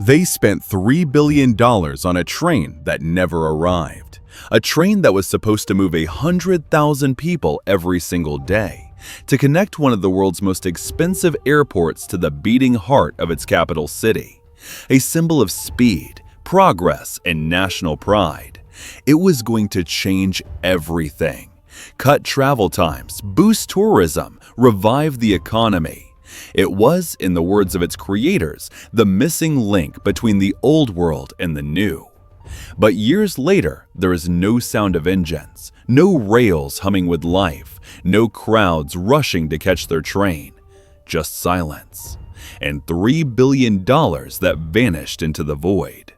They spent $3 billion on a train that never arrived. A train that was supposed to move 100,000 people every single day to connect one of the world's most expensive airports to the beating heart of its capital city. A symbol of speed, progress, and national pride. It was going to change everything. Cut travel times, boost tourism, revive the economy. It was, in the words of its creators, the missing link between the old world and the new. But years later, there is no sound of engines, no rails humming with life, no crowds rushing to catch their train, just silence, and $3 billion that vanished into the void.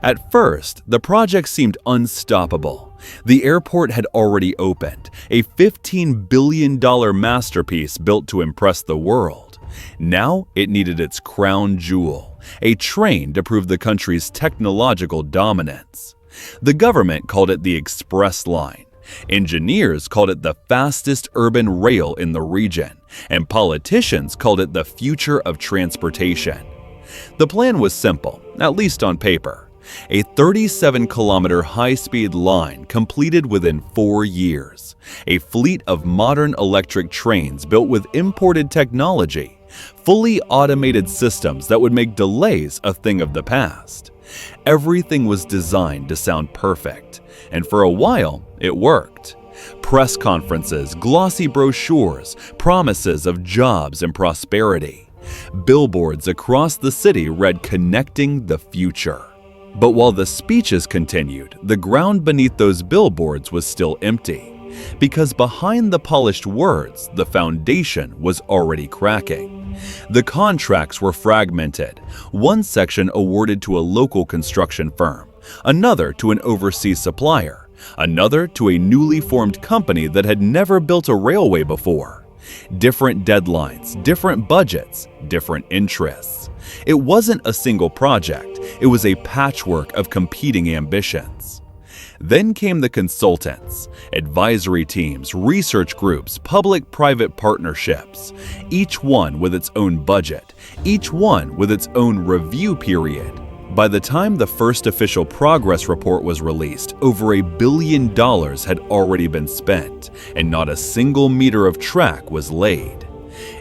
At first, the project seemed unstoppable. The airport had already opened, a $15 billion masterpiece built to impress the world. Now it needed its crown jewel, a train to prove the country's technological dominance. The government called it the Express Line. Engineers called it the fastest urban rail in the region, and politicians called it the future of transportation. The plan was simple, at least on paper. A 37-kilometer high-speed line completed within 4 years. A fleet of modern electric trains built with imported technology. Fully automated systems that would make delays a thing of the past. Everything was designed to sound perfect, and for a while, it worked. Press conferences, glossy brochures, promises of jobs and prosperity. Billboards across the city read "Connecting the Future." But while the speeches continued, the ground beneath those billboards was still empty. Because behind the polished words, the foundation was already cracking. The contracts were fragmented. One section awarded to a local construction firm, another to an overseas supplier, another to a newly formed company that had never built a railway before. Different deadlines, different budgets, different interests. It wasn't a single project, it was a patchwork of competing ambitions. Then came the consultants, advisory teams, research groups, public-private partnerships, each one with its own budget, each one with its own review period. By the time the first official progress report was released, over $1 billion had already been spent, and not a single meter of track was laid.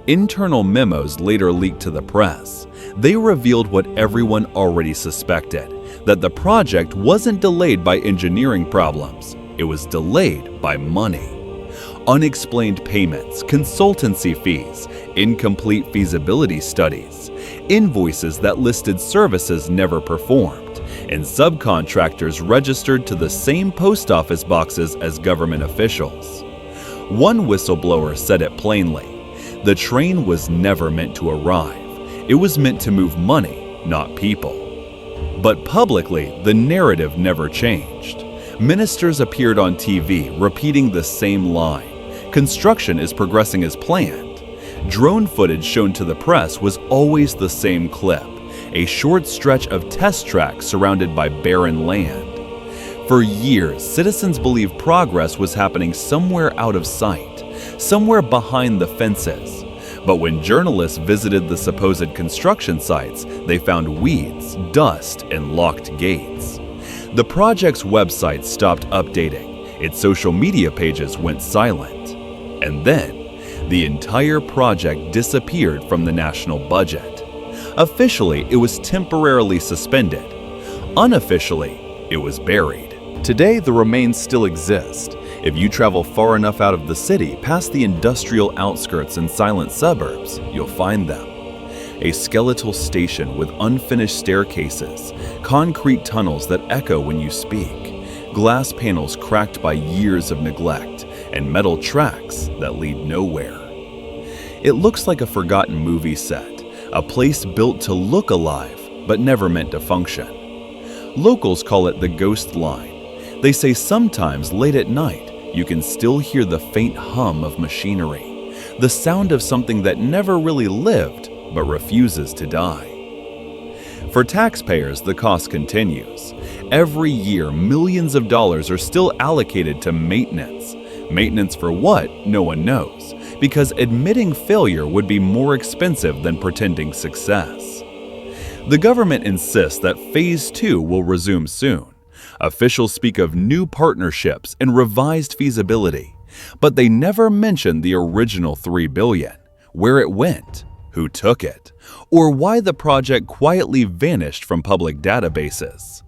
Internal memos later leaked to the press. They revealed what everyone already suspected, that the project wasn't delayed by engineering problems, it was delayed by money. Unexplained payments, consultancy fees, incomplete feasibility studies, invoices that listed services never performed, and subcontractors registered to the same post office boxes as government officials. One whistleblower said it plainly: the train was never meant to arrive. It was meant to move money, not people. But publicly, the narrative never changed. Ministers appeared on TV repeating the same line. Construction is progressing as planned. Drone footage shown to the press was always the same clip, a short stretch of test track surrounded by barren land. For years, citizens believed progress was happening somewhere out of sight, somewhere behind the fences. But when journalists visited the supposed construction sites, they found weeds, dust, and locked gates. The project's website stopped updating, its social media pages went silent. And then, the entire project disappeared from the national budget. Officially, it was temporarily suspended. Unofficially, it was buried. Today, the remains still exist. If you travel far enough out of the city, past the industrial outskirts and silent suburbs, you'll find them. A skeletal station with unfinished staircases, concrete tunnels that echo when you speak, glass panels cracked by years of neglect, and metal tracks that lead nowhere. It looks like a forgotten movie set, a place built to look alive, but never meant to function. Locals call it the Ghost Line. They say sometimes late at night, you can still hear the faint hum of machinery, the sound of something that never really lived but refuses to die. For taxpayers, the cost continues. Every year, millions of dollars are still allocated to maintenance. Maintenance for what? No one knows, because admitting failure would be more expensive than pretending success. The government insists that Phase 2 will resume soon. Officials speak of new partnerships and revised feasibility, but they never mention the original $3 billion, where it went, who took it, or why the project quietly vanished from public databases.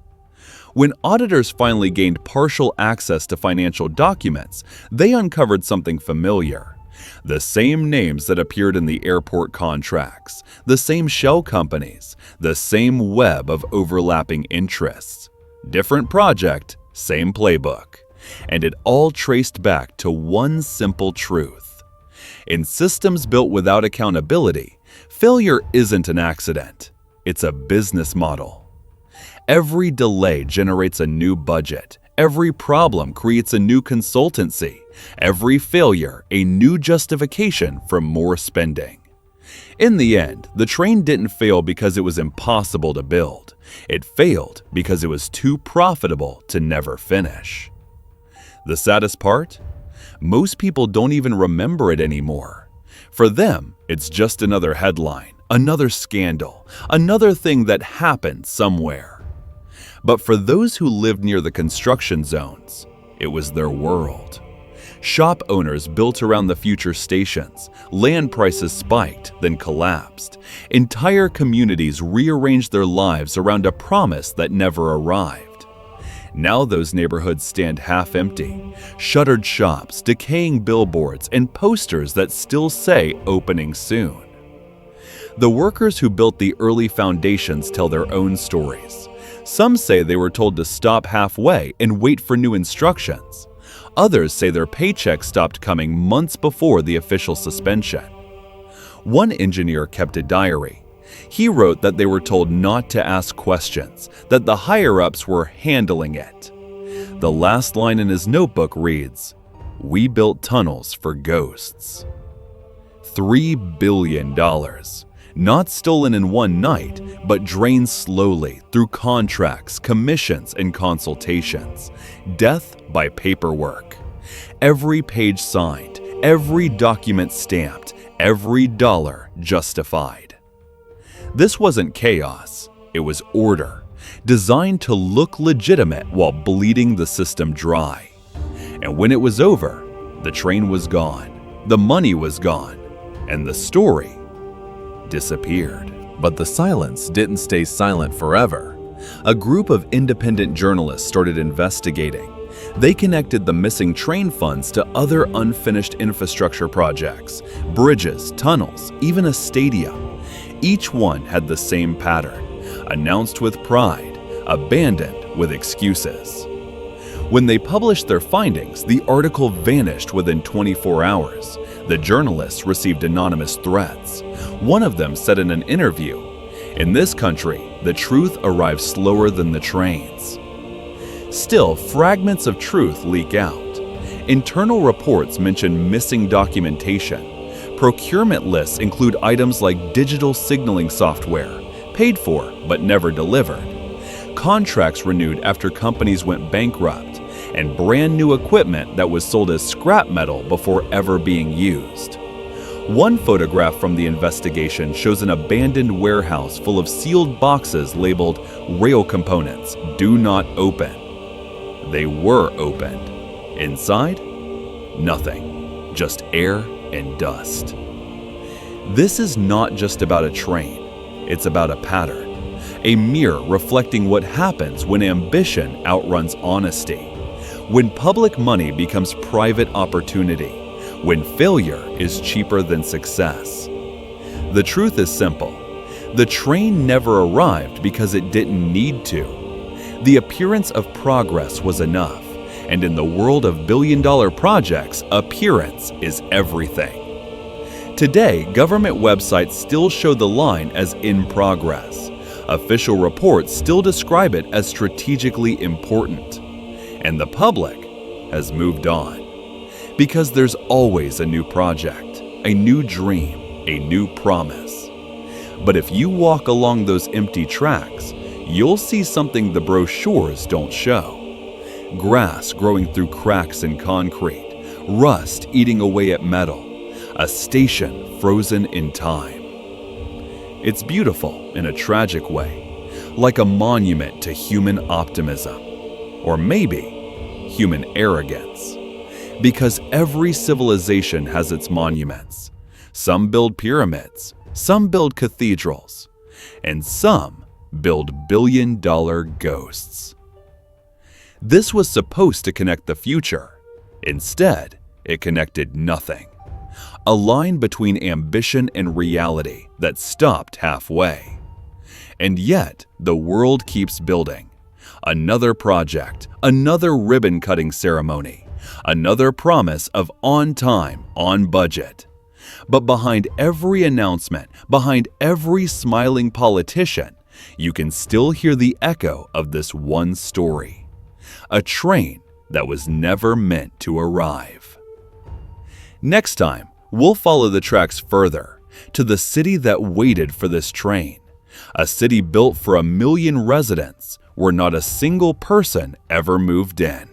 When auditors finally gained partial access to financial documents, they uncovered something familiar. The same names that appeared in the airport contracts, the same shell companies, the same web of overlapping interests. Different project, same playbook. And it all traced back to one simple truth. In systems built without accountability, failure isn't an accident. It's a business model. Every delay generates a new budget. Every problem creates a new consultancy. Every failure, a new justification for more spending. In the end, the train didn't fail because it was impossible to build. It failed because it was too profitable to never finish. The saddest part? Most people don't even remember it anymore. For them, it's just another headline, another scandal, another thing that happened somewhere. But for those who lived near the construction zones, it was their world. Shop owners built around the future stations. Land prices spiked, then collapsed. Entire communities rearranged their lives around a promise that never arrived. Now those neighborhoods stand half empty. Shuttered shops, decaying billboards, and posters that still say opening soon. The workers who built the early foundations tell their own stories. Some say they were told to stop halfway and wait for new instructions. Others say their paycheck stopped coming months before the official suspension. One engineer kept a diary. He wrote that they were told not to ask questions, that the higher-ups were handling it. The last line in his notebook reads, "We built tunnels for ghosts." $3 billion. Not stolen in one night, but drained slowly through contracts, commissions, and consultations. Death by paperwork. Every page signed, every document stamped, every dollar justified. This wasn't chaos, it was order, designed to look legitimate while bleeding the system dry. And when it was over, the train was gone, the money was gone, and the story disappeared. But the silence didn't stay silent forever. A group of independent journalists started investigating. They connected the missing train funds to other unfinished infrastructure projects, bridges, tunnels, even a stadium. Each one had the same pattern, announced with pride, abandoned with excuses. When they published their findings, the article vanished within 24 hours. The journalists received anonymous threats. One of them said in an interview, "In this country, the truth arrives slower than the trains." Still, fragments of truth leak out. Internal reports mention missing documentation. Procurement lists include items like digital signaling software, paid for but never delivered. Contracts renewed after companies went bankrupt, and brand new equipment that was sold as scrap metal before ever being used. One photograph from the investigation shows an abandoned warehouse full of sealed boxes labeled "Rail Components, Do Not Open." They were opened. Inside? Nothing. Just air and dust. This is not just about a train. It's about a pattern. A mirror reflecting what happens when ambition outruns honesty. When public money becomes private opportunity. When failure is cheaper than success. The truth is simple. The train never arrived because it didn't need to. The appearance of progress was enough, and in the world of billion-dollar projects, appearance is everything. Today, government websites still show the line as in progress. Official reports still describe it as strategically important. And the public has moved on. Because there's always a new project, a new dream, a new promise. But if you walk along those empty tracks, you'll see something the brochures don't show. Grass growing through cracks in concrete, rust eating away at metal, a station frozen in time. It's beautiful in a tragic way, like a monument to human optimism, or maybe human arrogance. Because every civilization has its monuments. Some build pyramids, some build cathedrals, and some build billion-dollar ghosts. This was supposed to connect the future. Instead, it connected nothing. A line between ambition and reality that stopped halfway. And yet, the world keeps building. Another project, another ribbon-cutting ceremony, another promise of on time, on budget. But behind every announcement, behind every smiling politician, you can still hear the echo of this one story. A train that was never meant to arrive. Next time, we'll follow the tracks further to the city that waited for this train. A city built for 1 million residents where not a single person ever moved in.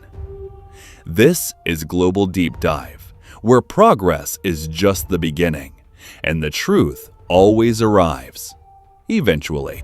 This is Global Deep Dive, where progress is just the beginning, and the truth always arrives, eventually.